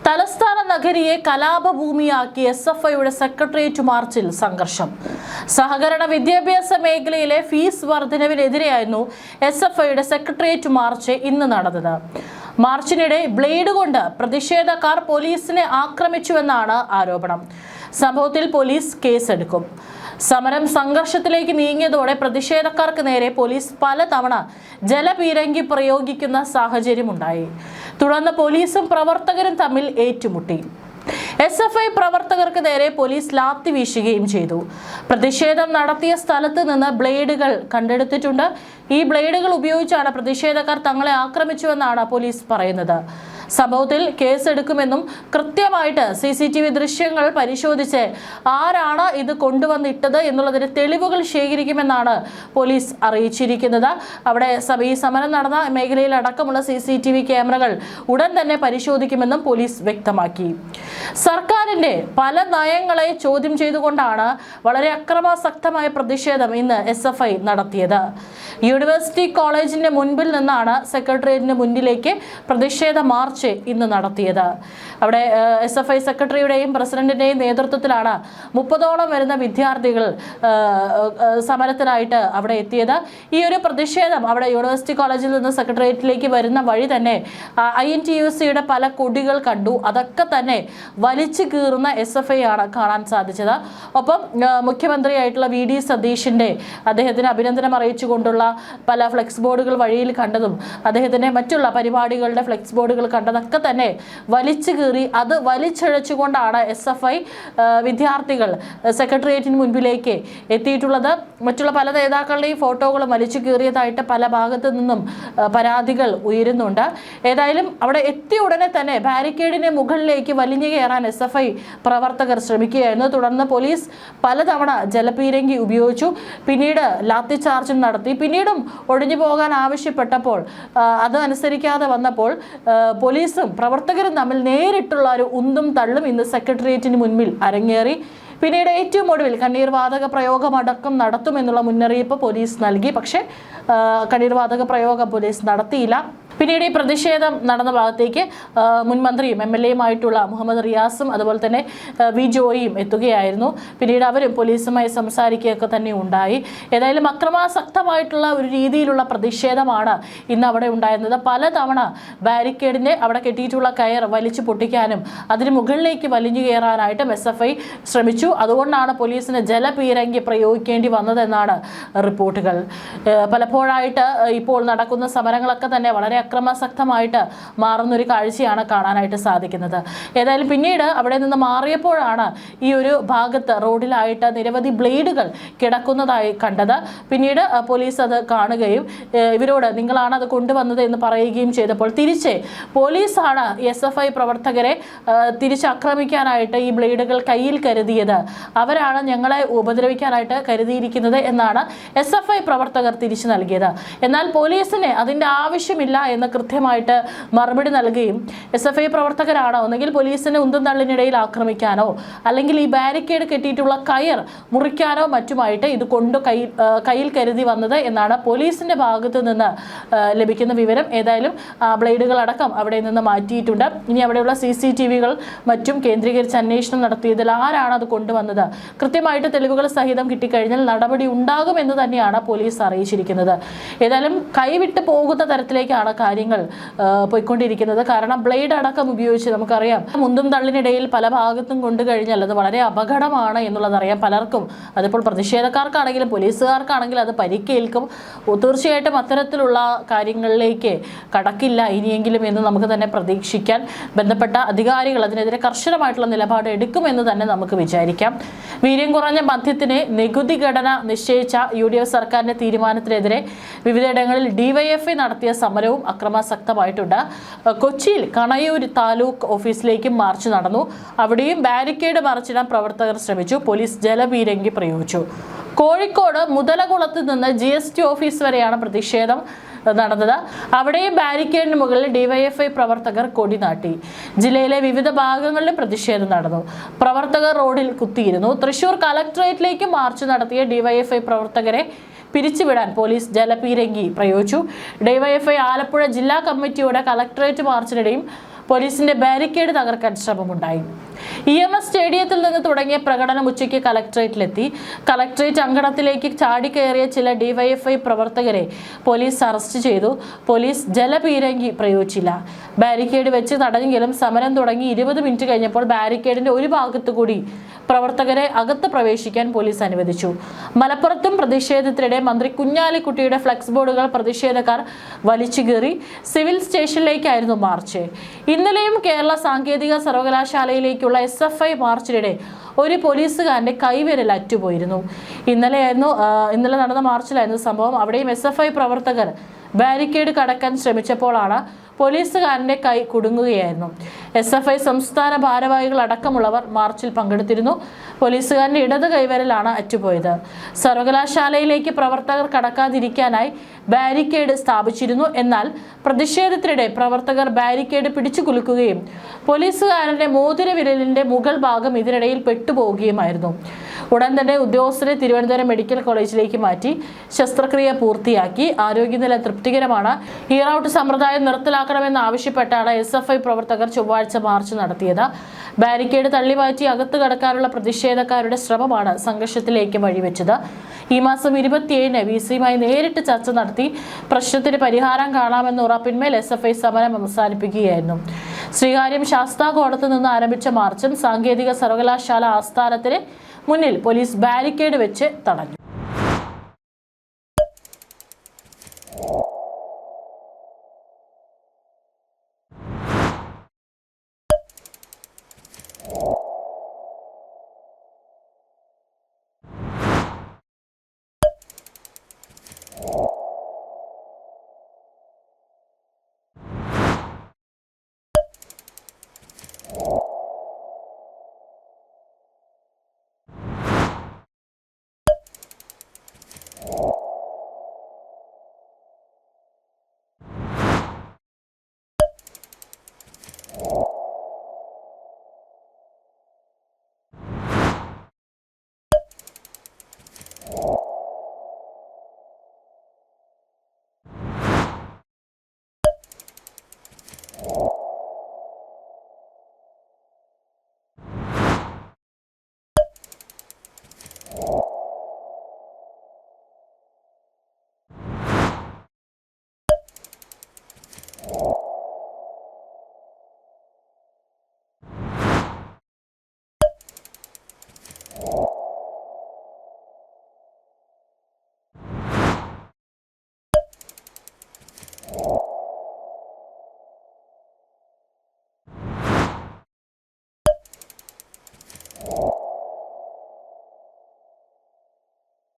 തലസ്ഥാന നഗരിയെ കലാപഭൂമിയാക്കി SFIയുടെ സെക്രട്ടേറിയറ്റ് മാർച്ചിൽ സംഘർഷം. സഹകരണ വിദ്യാഭ്യാസ മേഖലയിലെ ഫീസ് വർധനവിനെതിരെയായിരുന്നു SFIയുടെ സെക്രട്ടേറിയറ്റ് മാർച്ച് ഇന്ന് നടന്നത്. മാർച്ചിനിടെ ബ്ലേഡ് കൊണ്ട് പ്രതിഷേധക്കാർ പോലീസിനെ ആക്രമിച്ചുവെന്നാണ് ആരോപണം. സംഭവത്തിൽ പോലീസ് കേസെടുക്കും. സമരം സംഘർഷത്തിലേക്ക് നീങ്ങിയതോടെ പ്രതിഷേധക്കാർക്ക് നേരെ പോലീസ് പലതവണ ജലപീരങ്കി പ്രയോഗിക്കുന്ന സാഹചര്യമുണ്ടായി. തുടർന്ന് പോലീസും പ്രവർത്തകരും തമ്മിൽ ഏറ്റുമുട്ടി. SFI പ്രവർത്തകർക്ക് നേരെ പോലീസ് ലാത്തി വീശുകയും ചെയ്തു. പ്രതിഷേധം നടത്തിയ സ്ഥലത്ത് നിന്ന് ബ്ലേഡുകൾ കണ്ടെടുത്തിട്ടുണ്ട്. ഈ ബ്ലേഡുകൾ ഉപയോഗിച്ചാണ് പ്രതിഷേധക്കാർ തങ്ങളെ ആക്രമിച്ചുവെന്നാണ് പോലീസ് പറയുന്നത്. സംഭവത്തിൽ കേസെടുക്കുമെന്നും കൃത്യമായിട്ട് CCTV ദൃശ്യങ്ങൾ പരിശോധിച്ച് ആരാണ് ഇത് കൊണ്ടുവന്നിട്ടത് എന്നുള്ളതിന് തെളിവുകൾ ശേഖരിക്കുമെന്നാണ് പോലീസ് അറിയിച്ചിരിക്കുന്നത്. അവിടെ ഈ സമരം നടന്ന മേഖലയിൽ അടക്കമുള്ള CCTV ക്യാമറകൾ ഉടൻ തന്നെ പരിശോധിക്കുമെന്നും പോലീസ് വ്യക്തമാക്കി. സർക്കാരിന്റെ പല നയങ്ങളെ ചോദ്യം ചെയ്തുകൊണ്ടാണ് വളരെ അക്രമാസക്തമായ പ്രതിഷേധം ഇന്ന് SFI നടത്തിയത്. യൂണിവേഴ്സിറ്റി കോളേജിന്റെ മുൻപിൽ നിന്നാണ് സെക്രട്ടേറിയറ്റിന് മുന്നിലേക്ക് പ്രതിഷേധ മാർച്ച് ഇന്ന് നടത്തിയത്. അവിടെ SFI സെക്രട്ടറിയുടെയും പ്രസിഡന്റിന്റെയും നേതൃത്വത്തിലാണ് 30ഓളം വരുന്ന വിദ്യാർത്ഥികൾ സമരത്തിനായിട്ട് അവിടെ എത്തിയത്. ഈ ഒരു പ്രതിഷേധം അവിടെ യൂണിവേഴ്സിറ്റി കോളേജിൽ നിന്ന് സെക്രട്ടേറിയറ്റിലേക്ക് വരുന്ന വഴി തന്നെ INTUCയുടെ പല കൊടികൾ കണ്ടു. അതൊക്കെ തന്നെ വലിച്ചു കീറുന്ന SFI ആണ് കാണാൻ സാധിച്ചത്. ഒപ്പം മുഖ്യമന്ത്രിയായിട്ടുള്ള VD സതീഷിന്റെ അദ്ദേഹത്തിന് അഭിനന്ദനം അറിയിച്ചുകൊണ്ടുള്ള പല ഫ്ലെക്സ് ബോർഡുകൾ വഴിയിൽ കണ്ടതും അദ്ദേഹത്തിന്റെ മറ്റുള്ള പരിപാടികളുടെ ഫ്ലെക്സ് ബോർഡുകൾ കണ്ടതൊക്കെ തന്നെ വലിച്ചു കീറി അത് വലിച്ചിഴച്ചുകൊണ്ടാണ് SFI വിദ്യാർത്ഥികൾ സെക്രട്ടേറിയറ്റിന് മുൻപിലേക്ക് എത്തിയിട്ടുള്ളത്. മറ്റുള്ള പല നേതാക്കളുടെയും ഫോട്ടോകളും വലിച്ചു കീറിയതായിട്ട് പല ഭാഗത്തു നിന്നും പരാതികൾ ഉയരുന്നുണ്ട്. ഏതായാലും അവിടെ എത്തിയ ഉടനെ തന്നെ ബാരിക്കേഡിന് മുകളിലേക്ക് വലിഞ്ഞു കയറാൻ SFI പ്രവർത്തകർ ശ്രമിക്കുകയായിരുന്നു. തുടർന്ന് പോലീസ് പലതവണ ജലപീരങ്കി ഉപയോഗിച്ചു. പിന്നീട് ലാത്തി ചാർജും നടത്തി. പിന്നീടും ഒഴിഞ്ഞു പോകാൻ ആവശ്യപ്പെട്ടപ്പോൾ അത് അനുസരിക്കാതെ വന്നപ്പോൾ പോലീസും പ്രവർത്തകരും തമ്മിൽ നേരിട്ടുള്ള ഒരു ഉന്തും തള്ളും ഇന്ന് സെക്രട്ടേറിയറ്റിന് മുൻപിൽ അരങ്ങേറി. പിന്നീട് ഏറ്റവും ഒടുവിൽ കണ്ണീർ വാതക പ്രയോഗമടക്കം നടത്തുമെന്നുള്ള മുന്നറിയിപ്പ് പോലീസ് നൽകി. പക്ഷേ കണ്ണീർ വാതക പ്രയോഗം പോലീസ് നടത്തിയില്ല. പിന്നീട് ഈ പ്രതിഷേധം നടന്ന ഭാഗത്തേക്ക് മുൻ മന്ത്രിയും MLAയുമായിട്ടുള്ള മുഹമ്മദ് റിയാസും അതുപോലെ തന്നെ വി ജോയിയും എത്തുകയായിരുന്നു. പിന്നീട് അവരും പോലീസുമായി സംസാരിക്കുകയൊക്കെ തന്നെ ഉണ്ടായി. ഏതായാലും അക്രമാസക്തമായിട്ടുള്ള ഒരു രീതിയിലുള്ള പ്രതിഷേധമാണ് ഇന്ന് അവിടെ ഉണ്ടായിരുന്നത്. പലതവണ ബാരിക്കേഡിന്റെ അവിടെ കെട്ടിയിട്ടുള്ള കയർ വലിച്ചു പൊട്ടിക്കാനും അതിന് മുകളിലേക്ക് വലിഞ്ഞു കയറാനായിട്ടും SFI ശ്രമിച്ചു. അതുകൊണ്ടാണ് പോലീസിന് ജലപീരങ്കി പ്രയോഗിക്കേണ്ടി വന്നതെന്നാണ് റിപ്പോർട്ടുകൾ. പലപ്പോഴായിട്ട് ഇപ്പോൾ നടക്കുന്ന സമരങ്ങളൊക്കെ തന്നെ വളരെ അക്രമാസക്തമായിട്ട് മാറുന്നൊരു കാഴ്ചയാണ് കാണാനായിട്ട് സാധിക്കുന്നത്. ഏതായാലും പിന്നീട് അവിടെ നിന്ന് മാറിയപ്പോഴാണ് ഈ ഒരു ഭാഗത്ത് റോഡിലായിട്ട് നിരവധി ബ്ലേഡുകൾ കിടക്കുന്നതായി കണ്ടത്. പിന്നീട് പോലീസ് അത് കാണുകയും ഇവരോട് നിങ്ങളാണ് അത് കൊണ്ടുവന്നത് എന്ന് പറയുകയും ചെയ്തപ്പോൾ തിരിച്ച് പോലീസാണ് SFI പ്രവർത്തകരെ തിരിച്ചാക്രമിക്കാനായിട്ട് ഈ ബ്ലേഡുകൾ കയ്യിൽ കരുതിയത്, അവരാണ് ഞങ്ങളെ ഉപദ്രവിക്കാനായിട്ട് കരുതിയിരിക്കുന്നത് എന്നാണ് SFI പ്രവർത്തകർ തിരിച്ചു നൽകിയത്. എന്നാൽ പോലീസിന് അതിൻ്റെ ആവശ്യമില്ല എന്ന് കൃത്യമായിട്ട് മറുപടി നൽകുകയും SFI പ്രവർത്തകരാണ് ഒന്നെങ്കിൽ പോലീസിനെ ഉന്തും തള്ളിനിടയിൽ ആക്രമിക്കാനോ അല്ലെങ്കിൽ ഈ ബാരിക്കേഡ് കെട്ടിയിട്ടുള്ള കയർ മുറിക്കാനോ മറ്റുമായിട്ട് ഇത് കയ്യിൽ കരുതി വന്നത് എന്നാണ് പോലീസിന്റെ ഭാഗത്ത് നിന്ന് ലഭിക്കുന്ന വിവരം. ഏതായാലും ബ്ലേഡുകൾ അടക്കം അവിടെ നിന്ന് മാറ്റിയിട്ടുണ്ട്. ഇനി അവിടെയുള്ള CCTVകൾ മറ്റും കേന്ദ്രീകരിച്ച് അന്വേഷണം നടത്തിയതിൽ ആരാണ് അത് കൊണ്ടുവന്നത് കൃത്യമായിട്ട് തെളിവുകൾ സഹിതം കിട്ടിക്കഴിഞ്ഞാൽ നടപടി ഉണ്ടാകുമെന്ന് തന്നെയാണ് പോലീസ് അറിയിച്ചിരിക്കുന്നത്. ഏതായാലും കൈവിട്ട് പോകുന്ന തരത്തിലേക്കാണ് കാര്യങ്ങൾ പോയിക്കൊണ്ടിരിക്കുന്നത്. കാരണം ബ്ലേഡ് അടക്കം ഉപയോഗിച്ച് നമുക്കറിയാം മുന്തും തള്ളിനിടയിൽ പല ഭാഗത്തും കൊണ്ടു കഴിഞ്ഞാൽ അത് വളരെ അപകടമാണ് എന്നുള്ളതറിയാം പലർക്കും. അതിപ്പോൾ പ്രതിഷേധക്കാർക്കാണെങ്കിലും പോലീസുകാർക്കാണെങ്കിലും അത് പരിക്കേൽക്കും. തീർച്ചയായിട്ടും അത്തരത്തിലുള്ള കാര്യങ്ങളിലേക്ക് കടക്കില്ല ഇനിയെങ്കിലും എന്ന് നമുക്ക് തന്നെ പ്രതീക്ഷിക്കാൻ. ബന്ധപ്പെട്ട അധികാരികൾ അതിനെതിരെ കർശനമായിട്ടുള്ള നിലപാട് എടുക്കുമെന്ന് തന്നെ നമുക്ക് വിചാരിക്കാം. വീര്യം കുറഞ്ഞ മദ്യത്തിന് നികുതി ഘടന നിശ്ചയിച്ച UDF സർക്കാരിന്റെ തീരുമാനത്തിനെതിരെ വിവിധയിടങ്ങളിൽ DYFI നടത്തിയ സമരവും അക്രമാസക്തമായിട്ടുണ്ട്. കൊച്ചിയിൽ കണയൂർ താലൂക്ക് ഓഫീസിലേക്കും മാർച്ച് നടന്നു. അവിടെയും ബാരിക്കേഡ് മറിച്ചിടാൻ പ്രവർത്തകർ ശ്രമിച്ചു. പോലീസ് ജലപീരങ്കി പ്രയോഗിച്ചു. കോഴിക്കോട് മുതലകുളത്ത് നിന്ന് GST ഓഫീസ് വരെയാണ് പ്രതിഷേധം നടന്നത്. അവിടെയും ബാരിക്കേഡിന് മുകളിൽ DYFI പ്രവർത്തകർ കൊടി നാട്ടി. ജില്ലയിലെ വിവിധ ഭാഗങ്ങളിലും പ്രതിഷേധം നടന്നു. പ്രവർത്തകർ റോഡിൽ കുത്തിയിരുന്നു. തൃശൂർ കളക്ടറേറ്റിലേക്ക് മാർച്ച് നടത്തിയ DYFI പ്രവർത്തകരെ പിരിച്ചുവിടാൻ പോലീസ് ജലപീരങ്കി പ്രയോഗിച്ചു. DYFI ആലപ്പുഴ ജില്ലാ കമ്മിറ്റിയുടെ കളക്ടറേറ്റ് മാർച്ചിനിടെയും പോലീസിന്റെ ബാരിക്കേഡ് തകർക്കാൻ ശ്രമമുണ്ടായി. EMS സ്റ്റേഡിയത്തിൽ നിന്ന് തുടങ്ങിയ പ്രകടനം ഉച്ചയ്ക്ക് കളക്ടറേറ്റിലെത്തി. കളക്ടറേറ്റ് അങ്കണത്തിലേക്ക് ചാടിക്കയറിയ ചില DYFI പ്രവർത്തകരെ പോലീസ് അറസ്റ്റ് ചെയ്തു. പോലീസ് ജലപീരങ്കി പ്രയോഗിച്ചില്ല. ബാരിക്കേഡ് വെച്ച് തടഞ്ഞെങ്കിലും സമരം തുടങ്ങി 20 മിനിറ്റ് കഴിഞ്ഞപ്പോൾ ബാരിക്കേഡിന്റെ ഒരു ഭാഗത്തുകൂടി പ്രവർത്തകരെ അകത്ത് പ്രവേശിക്കാൻ പോലീസ് അനുവദിച്ചു. മലപ്പുറത്തും പ്രതിഷേധത്തിനിടെ മന്ത്രി കുഞ്ഞാലിക്കുട്ടിയുടെ ഫ്ലെക്സ് ബോർഡുകൾ പ്രതിഷേധക്കാർ വലിച്ചു കീറി. സിവിൽ സ്റ്റേഷനിലേക്കായിരുന്നു മാർച്ച്. ഇന്നലെയും കേരള സാങ്കേതിക സർവകലാശാലയിലേക്കുള്ള SFI മാർച്ചിനിടെ ഒരു പോലീസുകാരന്റെ കൈവിരൽ അറ്റുപോയിരുന്നു. ഇന്നലെ നടന്ന മാർച്ചിലായിരുന്നു സംഭവം. അവിടെയും SFI പ്രവർത്തകർ ബാരിക്കേഡ് കടക്കാൻ ശ്രമിച്ചപ്പോഴാണ് പോലീസുകാരന്റെ കൈ കുടുങ്ങുകയായിരുന്നു. SFI സംസ്ഥാന ഭാരവാഹികൾ അടക്കമുള്ളവർ മാർച്ചിൽ പങ്കെടുത്തിരുന്നു. പോലീസുകാരന്റെ ഇടത് കൈവിരലാണ് അറ്റുപോയത്. സർവകലാശാലയിലേക്ക് പ്രവർത്തകർ കടക്കാതിരിക്കാനായി ബാരിക്കേഡ് സ്ഥാപിച്ചിരുന്നു. എന്നാൽ പ്രതിഷേധത്തിനിടെ പ്രവർത്തകർ ബാരിക്കേഡ് പിടിച്ചു കുലുക്കുകയും പോലീസുകാരന്റെ മോതിരവിരലിന്റെ മുകൾ ഭാഗം ഇതിനിടയിൽ പെട്ടുപോവുകയുമായിരുന്നു. ഉടൻ തന്നെ ഉദ്യോഗസ്ഥരെ തിരുവനന്തപുരം മെഡിക്കൽ കോളേജിലേക്ക് മാറ്റി ശസ്ത്രക്രിയ പൂർത്തിയാക്കി. ആരോഗ്യനില തൃപ്തികരമാണ്. ഈ റൗട്ട് സമ്പ്രദായം നിർത്തലാക്കണമെന്ന് ആവശ്യപ്പെട്ടാണ് SFI പ്രവർത്തകർ ചൊവ്വാഴ്ച മാർച്ച് നടത്തിയത്. ബാരിക്കേഡ് തള്ളിമാറ്റി അകത്ത് കടക്കാനുള്ള പ്രതിഷേധക്കാരുടെ ശ്രമമാണ് സംഘർഷത്തിലേക്ക് വഴിവെച്ചത്. ഈ മാസം 27-ന് VC-യുമായി നേരിട്ട് ചർച്ച നടത്തി പ്രശ്നത്തിന് പരിഹാരം കാണാമെന്ന ഉറപ്പിന്മേൽ SFI സമരം അവസാനിപ്പിക്കുകയായിരുന്നു. ശ്രീകാര്യം ശാസ്താകോടത്ത് നിന്ന് ആരംഭിച്ച മാർച്ചും സാങ്കേതിക സർവകലാശാല ആസ്ഥാനത്തിന് മുന്നിൽ പോലീസ് ബാരിക്കേഡ് വെച്ച് തടഞ്ഞു.